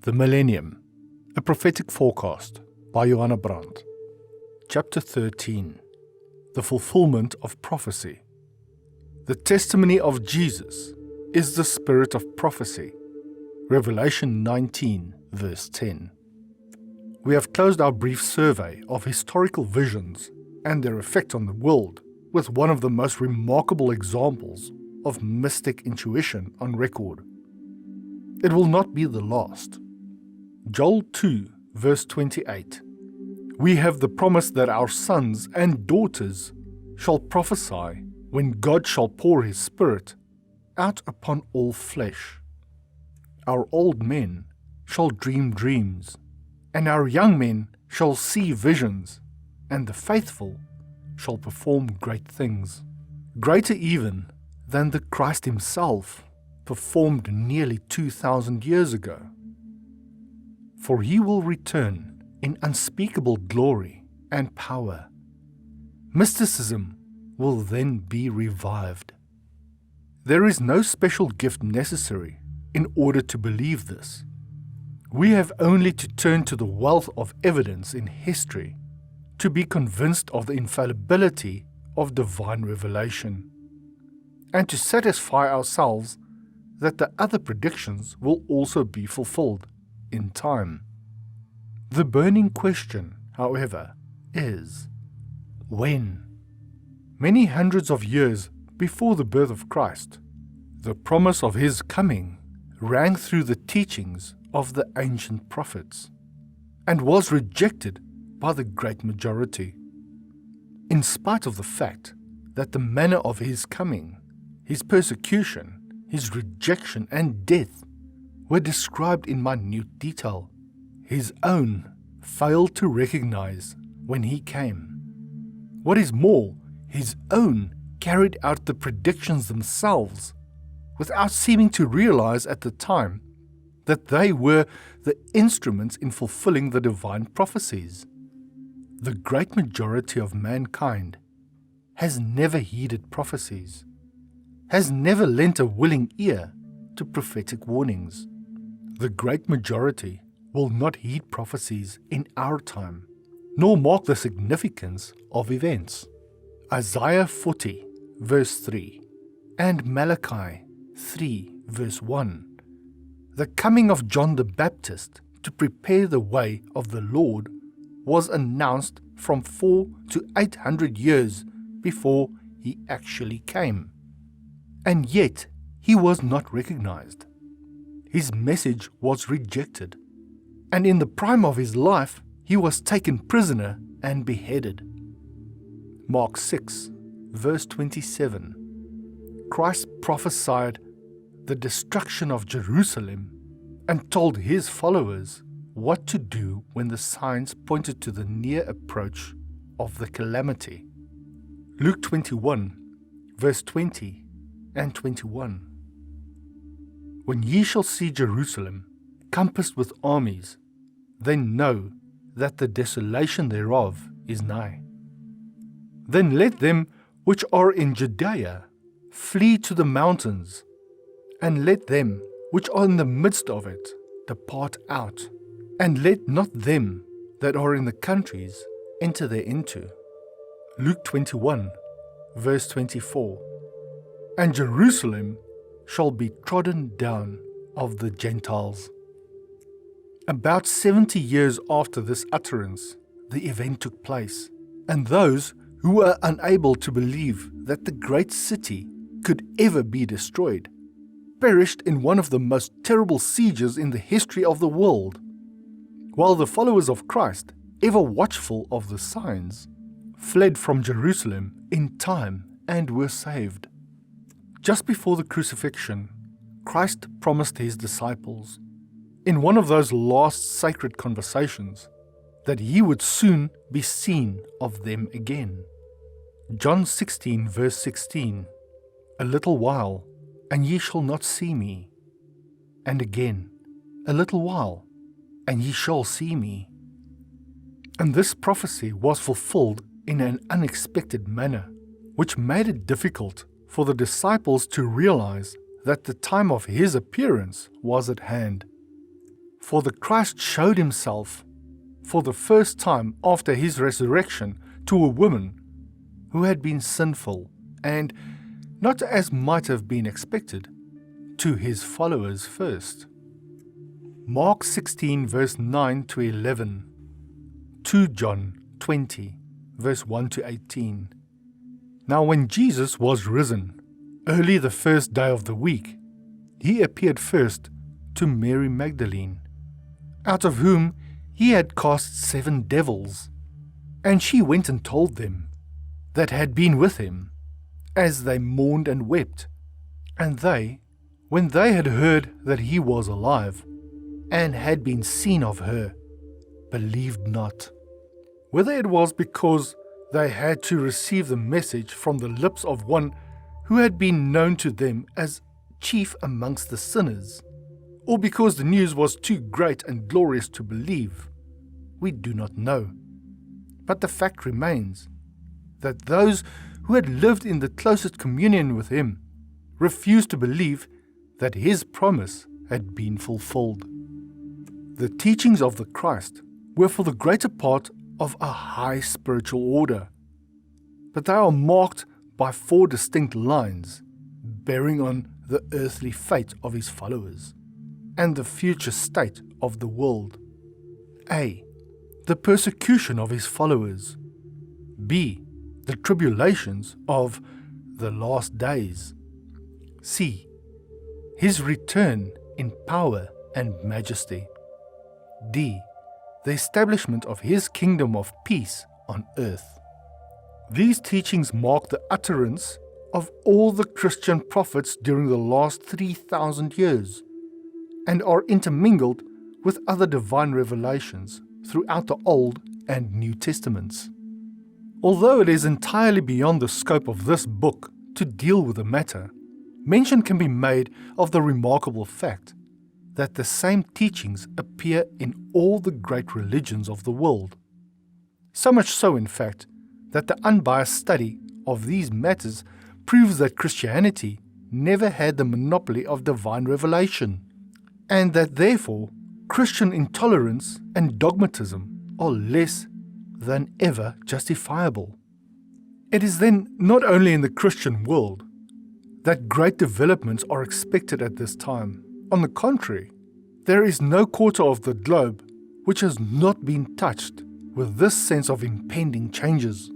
The Millennium, a prophetic forecast by Johanna Brandt. Chapter 13. The fulfillment of prophecy. The testimony of Jesus is the spirit of prophecy. Revelation 19, verse 10. We have closed our brief survey of historical visions and their effect on the world with one of the most remarkable examples of mystic intuition on record. It will not be the last. Joel 2, verse 28. We have the promise that our sons and daughters shall prophesy when God shall pour his Spirit out upon all flesh. Our old men shall dream dreams, and our young men shall see visions, and the faithful shall perform great things, greater even than the Christ himself performed nearly 2,000 years ago. For he will return in unspeakable glory and power. Mysticism will then be revived. There is no special gift necessary in order to believe this. We have only to turn to the wealth of evidence in history to be convinced of the infallibility of divine revelation, and to satisfy ourselves that the other predictions will also be fulfilled in time. The burning question, however, is when? Many hundreds of years before the birth of Christ, the promise of his coming rang through the teachings of the ancient prophets and was rejected by the great majority. In spite of the fact that the manner of his coming, his persecution, his rejection and death were described in minute detail, his own failed to recognize when he came. What is more, his own carried out the predictions themselves without seeming to realize at the time that they were the instruments in fulfilling the divine prophecies. The great majority of mankind has never heeded prophecies, has never lent a willing ear to prophetic warnings. The great majority will not heed prophecies in our time, nor mark the significance of events. Isaiah 40, verse 3, and Malachi 3, verse 1. The coming of John the Baptist to prepare the way of the Lord was announced from 400 to 800 years before he actually came. And yet he was not recognized. His message was rejected, and in the prime of his life he was taken prisoner and beheaded. Mark 6, verse 27. Christ prophesied the destruction of Jerusalem and told his followers what to do when the signs pointed to the near approach of the calamity. Luke 21, verse 20 and 21. When ye shall see Jerusalem compassed with armies, then know that the desolation thereof is nigh. Then let them which are in Judea flee to the mountains, and let them which are in the midst of it depart out, and let not them that are in the countries enter thereinto. Luke 21, verse 24. And Jerusalem shall be trodden down of the Gentiles. About 70 years after this utterance, the event took place, and those who were unable to believe that the great city could ever be destroyed perished in one of the most terrible sieges in the history of the world, while the followers of Christ, ever watchful of the signs, fled from Jerusalem in time and were saved. Just before the crucifixion, Christ promised his disciples, in one of those last sacred conversations, that he would soon be seen of them again. John 16, verse 16, a little while, and ye shall not see me. And again, a little while, and ye shall see me. And this prophecy was fulfilled in an unexpected manner, which made it difficult for the disciples to realize that the time of his appearance was at hand. For the Christ showed himself for the first time after his resurrection to a woman who had been sinful and, not as might have been expected, to his followers first. Mark 16 verse 9 to 11, 2 John 20 verse 1 to 18. Now when Jesus was risen, early the first day of the week, he appeared first to Mary Magdalene, out of whom he had cast 7 devils. And she went and told them that had been with him, as they mourned and wept. And they, when they had heard that he was alive, and had been seen of her, believed not, whether it was because they had to receive the message from the lips of one who had been known to them as chief amongst the sinners, or because the news was too great and glorious to believe, we do not know. But the fact remains that those who had lived in the closest communion with him refused to believe that his promise had been fulfilled. The teachings of the Christ were for the greater part of a high spiritual order, but they are marked by 4 distinct lines bearing on the earthly fate of his followers and the future state of the world. A. The persecution of his followers. B. The tribulations of the last days. C. His return in power and majesty. D. The establishment of his kingdom of peace on earth. These teachings mark the utterance of all the Christian prophets during the last 3,000 years and are intermingled with other divine revelations throughout the Old and New Testaments. Although it is entirely beyond the scope of this book to deal with the matter, mention can be made of the remarkable fact that the same teachings appear in all the great religions of the world. So much so, in fact, that the unbiased study of these matters proves that Christianity never had the monopoly of divine revelation, and that therefore Christian intolerance and dogmatism are less than ever justifiable. It is then not only in the Christian world that great developments are expected at this time. On the contrary, there is no quarter of the globe which has not been touched with this sense of impending changes.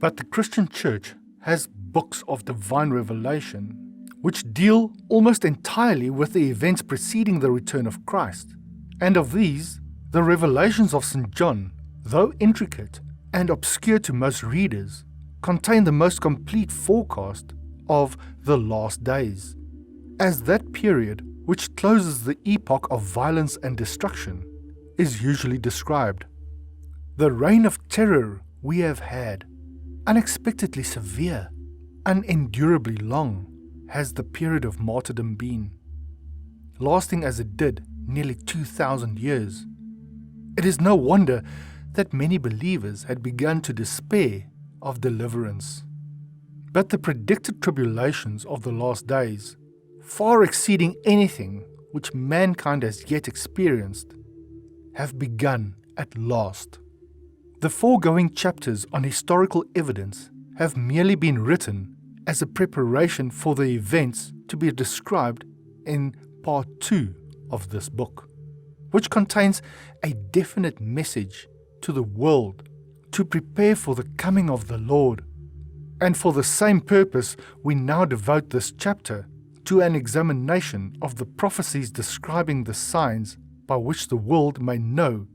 But the Christian Church has books of divine revelation which deal almost entirely with the events preceding the return of Christ. And of these, the revelations of St. John, though intricate and obscure to most readers, contain the most complete forecast of the last days, as that period which closes the epoch of violence and destruction is usually described. The reign of terror we have had, unexpectedly severe, unendurably long, has the period of martyrdom been, lasting as it did nearly 2,000 years. It is no wonder that many believers had begun to despair of deliverance. But the predicted tribulations of the last days, far exceeding anything which mankind has yet experienced, have begun at last. The foregoing chapters on historical evidence have merely been written as a preparation for the events to be described in part 2 of this book, which contains a definite message to the world to prepare for the coming of the Lord. And for the same purpose, we now devote this chapter to an examination of the prophecies describing the signs by which the world may know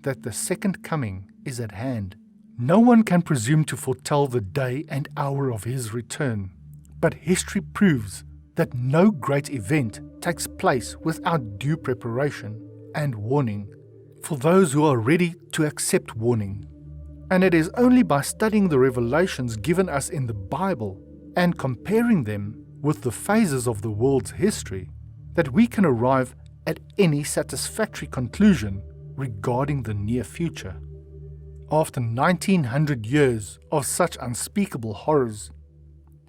that the second coming is at hand. No one can presume to foretell the day and hour of his return, but history proves that no great event takes place without due preparation and warning for those who are ready to accept warning. And it is only by studying the revelations given us in the Bible and comparing them with the phases of the world's history that we can arrive at any satisfactory conclusion regarding the near future. After 1900 years of such unspeakable horrors,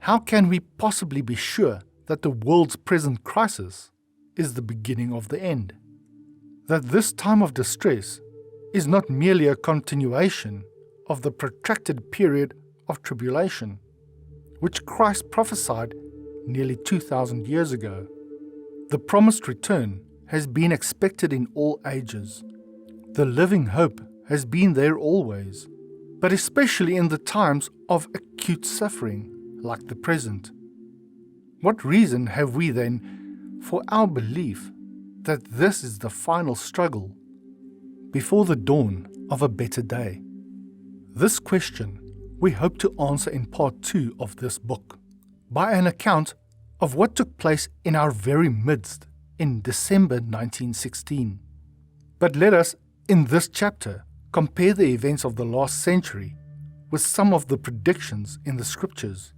how can we possibly be sure that the world's present crisis is the beginning of the end? that this time of distress is not merely a continuation of the protracted period of tribulation, which Christ prophesied nearly 2,000 years ago. The promised return has been expected in all ages. The living hope has been there always, but especially in the times of acute suffering like the present. What reason have we then for our belief that this is the final struggle before the dawn of a better day? This question we hope to answer in part 2 of this book, by an account of what took place in our very midst in December 1916. But let us, in this chapter, compare the events of the last century with some of the predictions in the scriptures,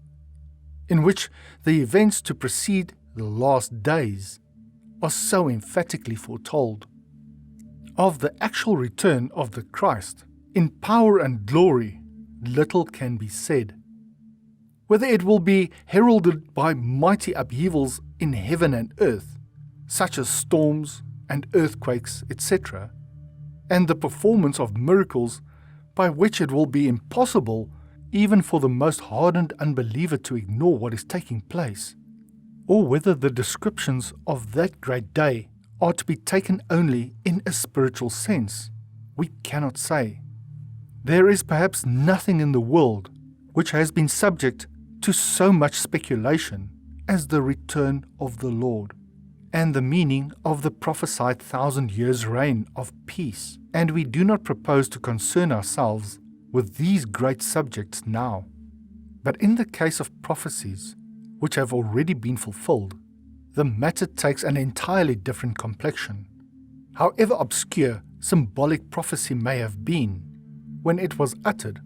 in which the events to precede the last days are so emphatically foretold. Of the actual return of the Christ in power and glory, little can be said. Whether it will be heralded by mighty upheavals in heaven and earth, such as storms and earthquakes, etc., and the performance of miracles by which it will be impossible even for the most hardened unbeliever to ignore what is taking place, or whether the descriptions of that great day are to be taken only in a spiritual sense, we cannot say. There is perhaps nothing in the world which has been subject to so much speculation as the return of the Lord, and the meaning of the prophesied 1,000 years' reign of peace, and we do not propose to concern ourselves with these great subjects now. But in the case of prophecies, which have already been fulfilled, the matter takes an entirely different complexion. However obscure symbolic prophecy may have been when it was uttered,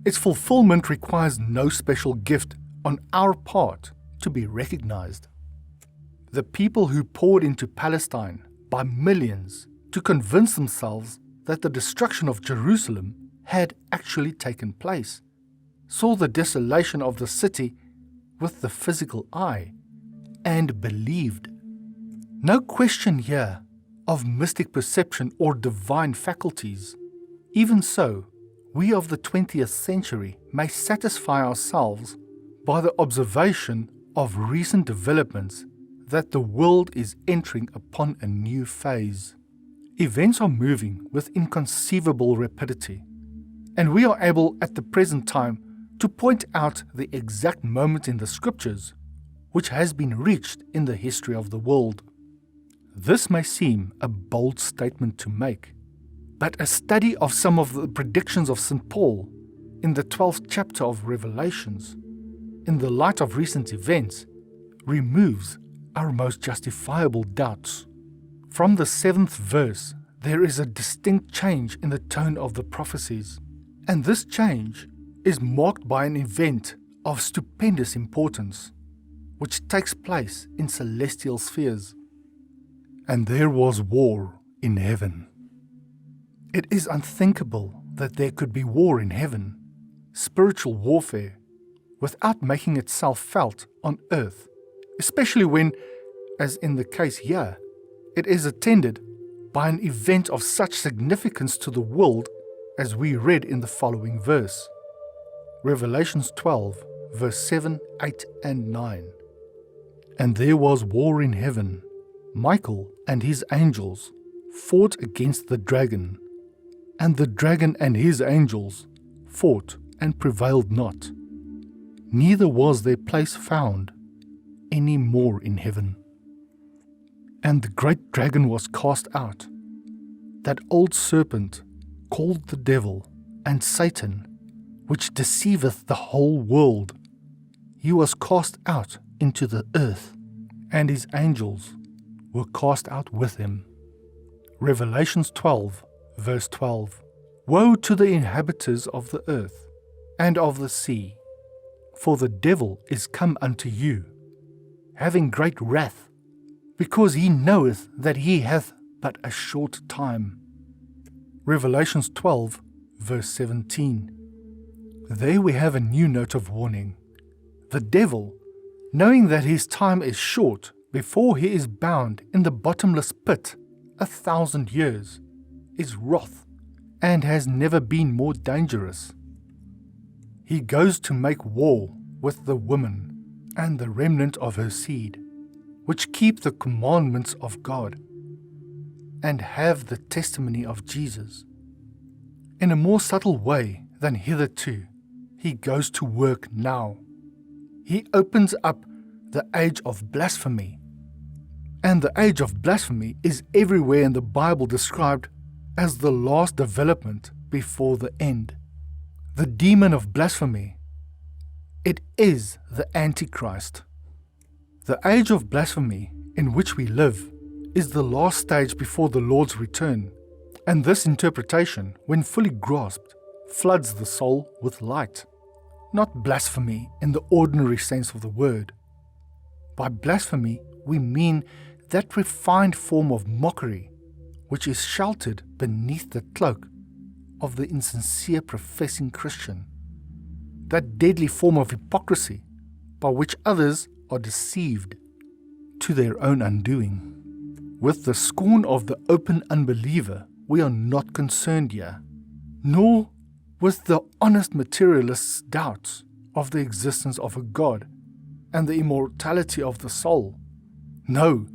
its fulfillment requires no special gift on our part to be recognized. The people who poured into Palestine by millions to convince themselves that the destruction of Jerusalem had actually taken place saw the desolation of the city with the physical eye and believed. No question here of mystic perception or divine faculties. Even so, we of the 20th century may satisfy ourselves by the observation of recent developments that the world is entering upon a new phase. Events are moving with inconceivable rapidity, and we are able at the present time to point out the exact moment in the scriptures which has been reached in the history of the world. This may seem a bold statement to make, but a study of some of the predictions of St. Paul in the 12th chapter of Revelations, in the light of recent events, removes our most justifiable doubts. From the 7th verse, there is a distinct change in the tone of the prophecies, and this change is marked by an event of stupendous importance, which takes place in celestial spheres. And there was war in heaven. It is unthinkable that there could be war in heaven, spiritual warfare, without making itself felt on earth, especially when, as in the case here, it is attended by an event of such significance to the world as we read in the following verse. Revelations 12, verse 7, 8 and 9. And there was war in heaven. Michael and his angels fought against the dragon, and the dragon and his angels fought and prevailed not. Neither was their place found any more in heaven. And the great dragon was cast out, that old serpent called the devil and Satan, which deceiveth the whole world. He was cast out into the earth, and his angels were cast out with him. Revelations 12, verse 12. Woe to the inhabitants of the earth and of the sea, for the devil is come unto you, having great wrath, because he knoweth that he hath but a short time. Revelations 12, verse 17. There we have a new note of warning. The devil, knowing that his time is short before he is bound in the bottomless pit 1,000 years, is wrath and has never been more dangerous. He goes to make war with the woman and the remnant of her seed, which keep the commandments of God and have the testimony of Jesus. In a more subtle way than hitherto, he goes to work now. He opens up the age of blasphemy. And the age of blasphemy is everywhere in the Bible described as the last development before the end. The demon of blasphemy. It is the Antichrist. The age of blasphemy in which we live is the last stage before the Lord's return, and this interpretation, when fully grasped, floods the soul with light. Not blasphemy in the ordinary sense of the word. By blasphemy, we mean that refined form of mockery which is sheltered beneath the cloak of the insincere professing Christian. That deadly form of hypocrisy by which others are deceived to their own undoing. With the scorn of the open unbeliever, we are not concerned here, nor with the honest materialist's doubts of the existence of a God and the immortality of the soul. No,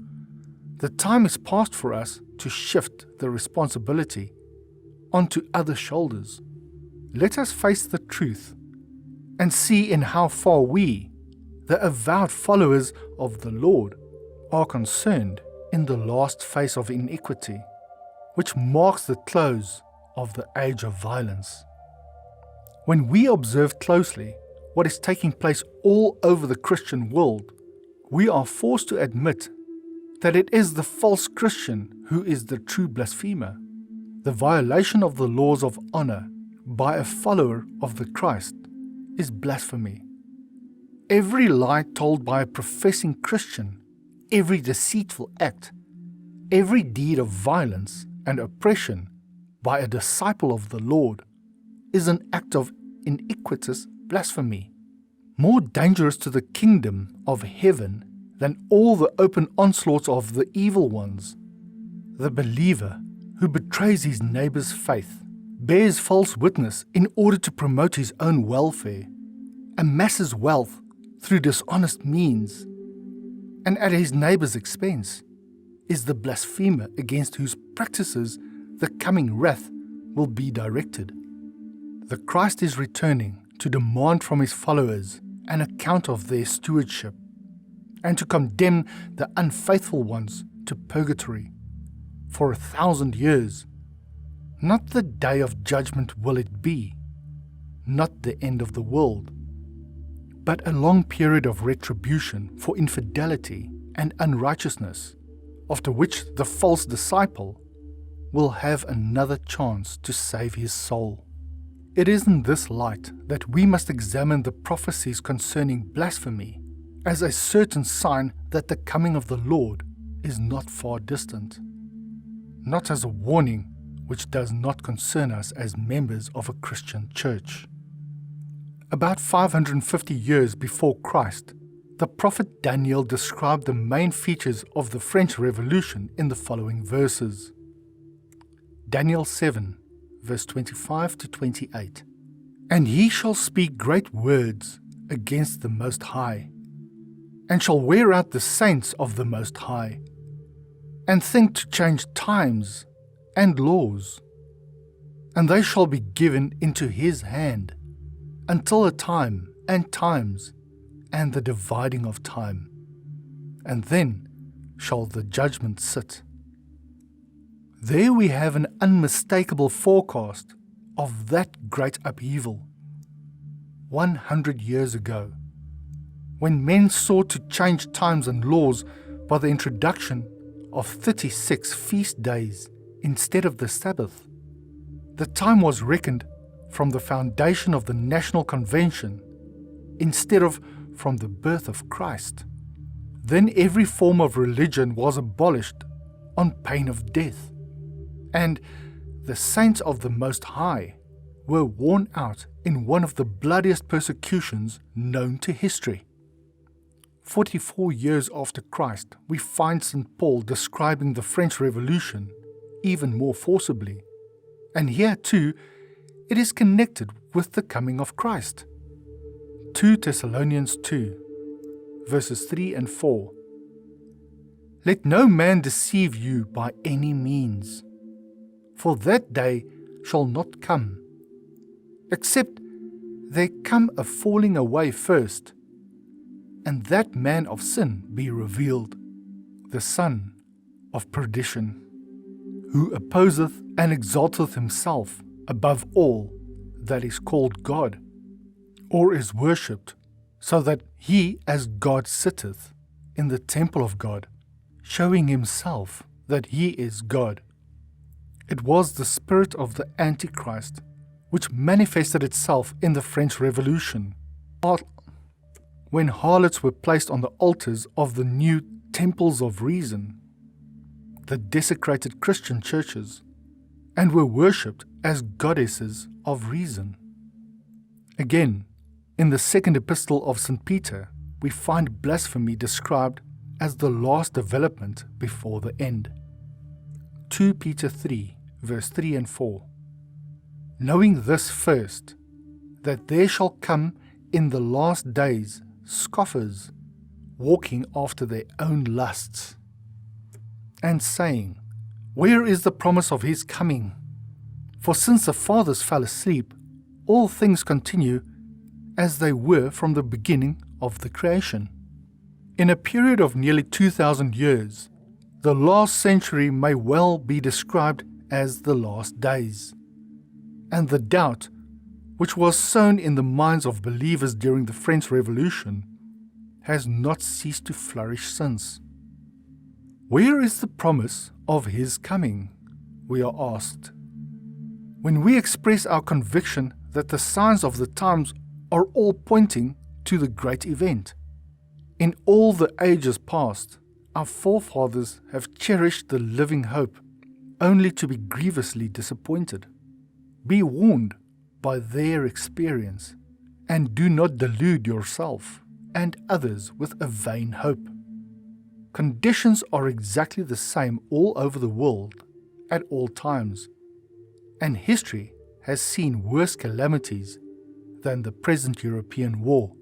the time is past for us to shift the responsibility onto other shoulders. Let us face the truth and see in how far we, the avowed followers of the Lord, are concerned in the last phase of iniquity, which marks the close of the age of violence. When we observe closely what is taking place all over the Christian world, we are forced to admit that it is the false Christian who is the true blasphemer. The violation of the laws of honor by a follower of the Christ is blasphemy. Every lie told by a professing Christian, every deceitful act, every deed of violence and oppression by a disciple of the Lord is an act of iniquitous blasphemy, more dangerous to the kingdom of heaven than all the open onslaughts of the evil ones. The believer who betrays his neighbor's faith, bears false witness in order to promote his own welfare, amasses wealth through dishonest means, and at his neighbor's expense, is the blasphemer against whose practices the coming wrath will be directed. The Christ is returning to demand from his followers an account of their stewardship, and to condemn the unfaithful ones to purgatory for 1,000 years. Not the day of judgment will it be, not the end of the world, but a long period of retribution for infidelity and unrighteousness, after which the false disciple will have another chance to save his soul. It is in this light that we must examine the prophecies concerning blasphemy as a certain sign that the coming of the Lord is not far distant, not as a warning which does not concern us as members of a Christian church. About 550 years before Christ, the prophet Daniel described the main features of the French Revolution in the following verses. Daniel 7, verse 25 to 28. And he shall speak great words against the Most High, and shall wear out the saints of the Most High, and think to change times and laws, and they shall be given into his hand until a time and times and the dividing of time, and then shall the judgment sit. There we have an unmistakable forecast of that great upheaval. 100 years ago, when men sought to change times and laws by the introduction of 36 feast days instead of the Sabbath, the time was reckoned from the foundation of the National Convention instead of from the birth of Christ. Then every form of religion was abolished on pain of death, and the saints of the Most High were worn out in one of the bloodiest persecutions known to history. 44 years after Christ, we find St. Paul describing the French Revolution even more forcibly. And here too, it is connected with the coming of Christ. 2 Thessalonians 2, verses 3 and 4. Let no man deceive you by any means, for that day shall not come, except there come a falling away first, and that man of sin be revealed, the son of perdition, who opposeth and exalteth himself above all that is called God, or is worshipped, so that he as God sitteth in the temple of God, showing himself that he is God. It was the spirit of the Antichrist which manifested itself in the French Revolution, when harlots were placed on the altars of the new temples of reason, the desecrated Christian churches, and were worshipped as goddesses of reason. Again, in the second epistle of St. Peter, we find blasphemy described as the last development before the end. 2 Peter 3, verse 3 and 4. Knowing this first, that there shall come in the last days scoffers, walking after their own lusts, and saying, Where is the promise of his coming? For since the fathers fell asleep, all things continue as they were from the beginning of the creation. In a period of nearly 2,000 years, the last century may well be described as the last days. And the doubt, which was sown in the minds of believers during the French Revolution, has not ceased to flourish since. Where is the promise of his coming? We are asked. When we express our conviction that the signs of the times are all pointing to the great event. In all the ages past, our forefathers have cherished the living hope, only to be grievously disappointed. Be warned by their experience, and do not delude yourself and others with a vain hope. Conditions are exactly the same all over the world at all times, and history has seen worse calamities than the present European war.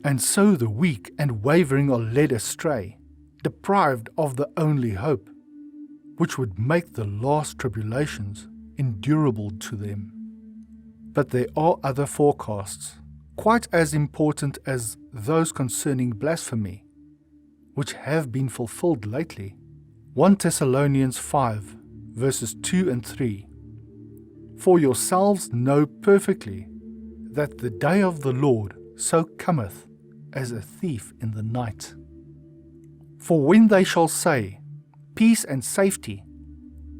And so the weak and wavering are led astray, deprived of the only hope, which would make the last tribulations endurable to them. But there are other forecasts, quite as important as those concerning blasphemy, which have been fulfilled lately. 1 Thessalonians 5, verses 2 and 3. For yourselves know perfectly that the day of the Lord so cometh as a thief in the night. For when they shall say, Peace and safety,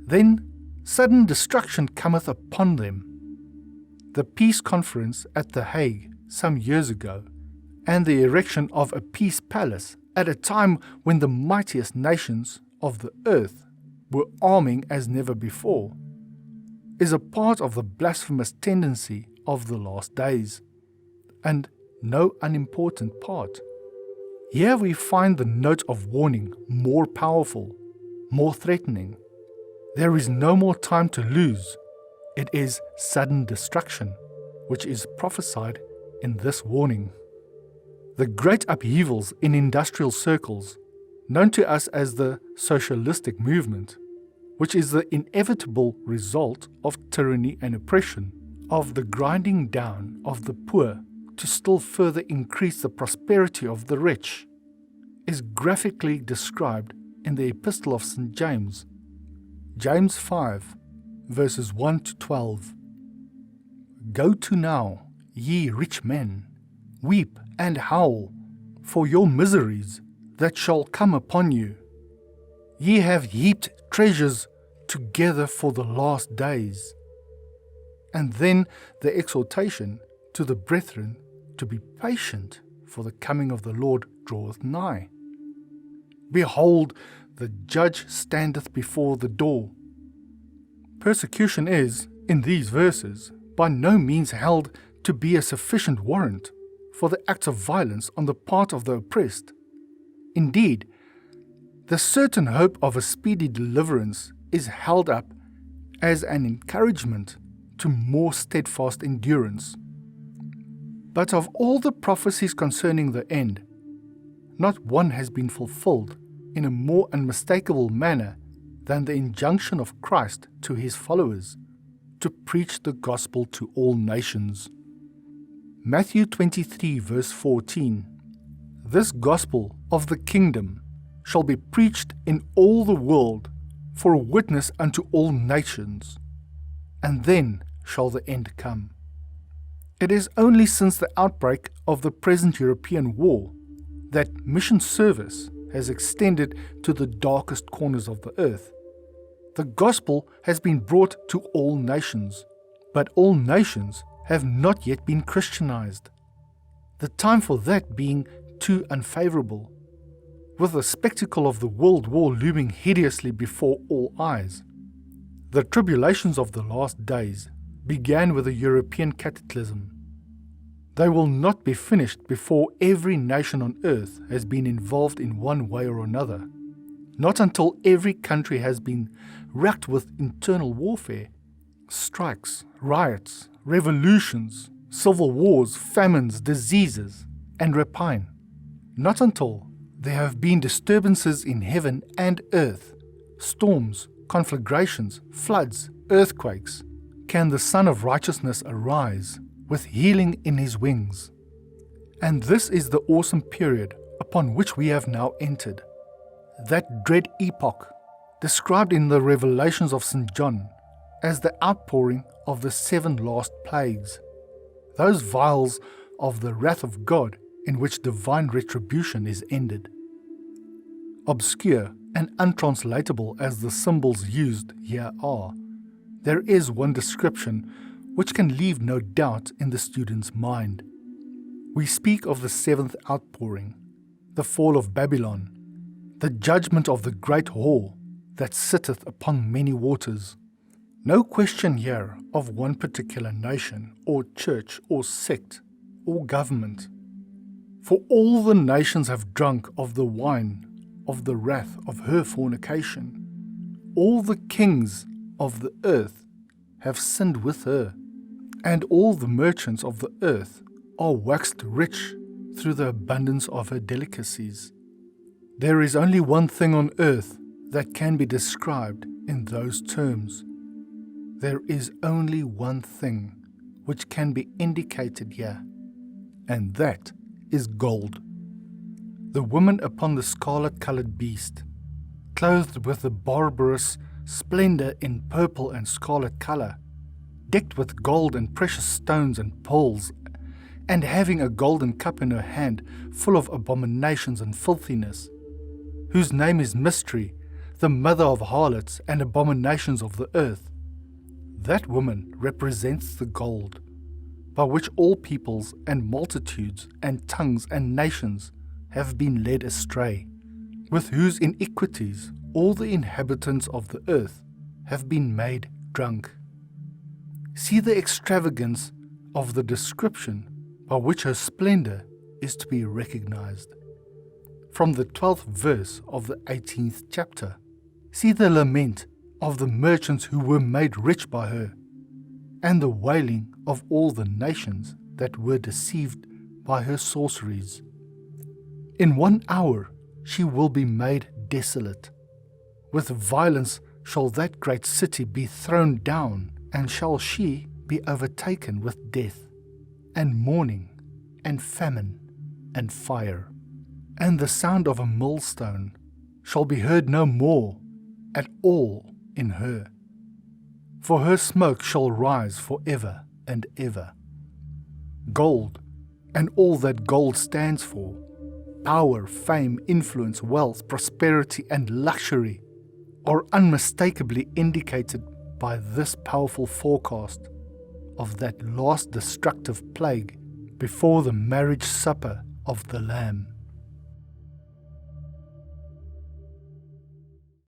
then sudden destruction cometh upon them. The peace conference at The Hague some years ago, and the erection of a peace palace at a time when the mightiest nations of the earth were arming as never before, is a part of the blasphemous tendency of the last days, and no unimportant part. Here we find the note of warning more powerful, more threatening. There is no more time to lose. It is sudden destruction, which is prophesied in this warning. The great upheavals in industrial circles, known to us as the socialistic movement, which is the inevitable result of tyranny and oppression, of the grinding down of the poor to still further increase the prosperity of the rich, is graphically described in the Epistle of St. James, James 5, verses 1 to 12. Go to now, ye rich men, weep and howl for your miseries that shall come upon you. Ye have heaped treasures together for the last days. And then the exhortation to the brethren to be patient, for the coming of the Lord draweth nigh. Behold, the judge standeth before the door. Persecution is, in these verses, by no means held to be a sufficient warrant for the acts of violence on the part of the oppressed. Indeed, the certain hope of a speedy deliverance is held up as an encouragement to more steadfast endurance. But of all the prophecies concerning the end, not one has been fulfilled in a more unmistakable manner than the injunction of Christ to his followers to preach the gospel to all nations. Matthew 23 verse 14. This gospel of the kingdom shall be preached in all the world for a witness unto all nations, and then shall the end come. It is only since the outbreak of the present European war that mission service has extended to the darkest corners of the earth. The gospel has been brought to all nations, but all nations have not yet been Christianized, the time for that being too unfavorable, with the spectacle of the world war looming hideously before all eyes. The tribulations of the last days began with the European cataclysm. They will not be finished before every nation on earth has been involved in one way or another, not until every country has been racked with internal warfare, strikes, riots, revolutions, civil wars, famines, diseases, and rapine. Not until there have been disturbances in heaven and earth, storms, conflagrations, floods, earthquakes, can the Son of Righteousness arise with healing in his wings. And this is the awesome period upon which we have now entered, that dread epoch described in the Revelations of St. John as the outpouring of the 7 last plagues, those vials of the wrath of God in which divine retribution is ended. Obscure and untranslatable as the symbols used here are, there is one description which can leave no doubt in the student's mind. We speak of the 7th outpouring, the fall of Babylon, the judgment of the great whore that sitteth upon many waters. No question here of one particular nation or church or sect or government. For all the nations have drunk of the wine of the wrath of her fornication. All the kings of the earth have sinned with her, and all the merchants of the earth are waxed rich through the abundance of her delicacies. There is only one thing on earth that can be described in those terms. There is only one thing which can be indicated here, and that is gold. The woman upon the scarlet-colored beast, clothed with the barbarous splendor in purple and scarlet color, decked with gold and precious stones and pearls, and having a golden cup in her hand full of abominations and filthiness, whose name is Mystery, the mother of harlots and abominations of the earth. That woman represents the gold, by which all peoples and multitudes and tongues and nations have been led astray, with whose iniquities all the inhabitants of the earth have been made drunk. See the extravagance of the description by which her splendor is to be recognized. From the 12th verse of the 18th chapter, see the lament of the merchants who were made rich by her, and the wailing of all the nations that were deceived by her sorceries. In 1 hour she will be made desolate. With violence shall that great city be thrown down, and shall she be overtaken with death, and mourning, and famine, and fire. And the sound of a millstone shall be heard no more at all in her. For her smoke shall rise for ever and ever. Gold, and all that gold stands for, power, fame, influence, wealth, prosperity, and luxury, are unmistakably indicated by this powerful forecast of that last destructive plague before the marriage supper of the Lamb.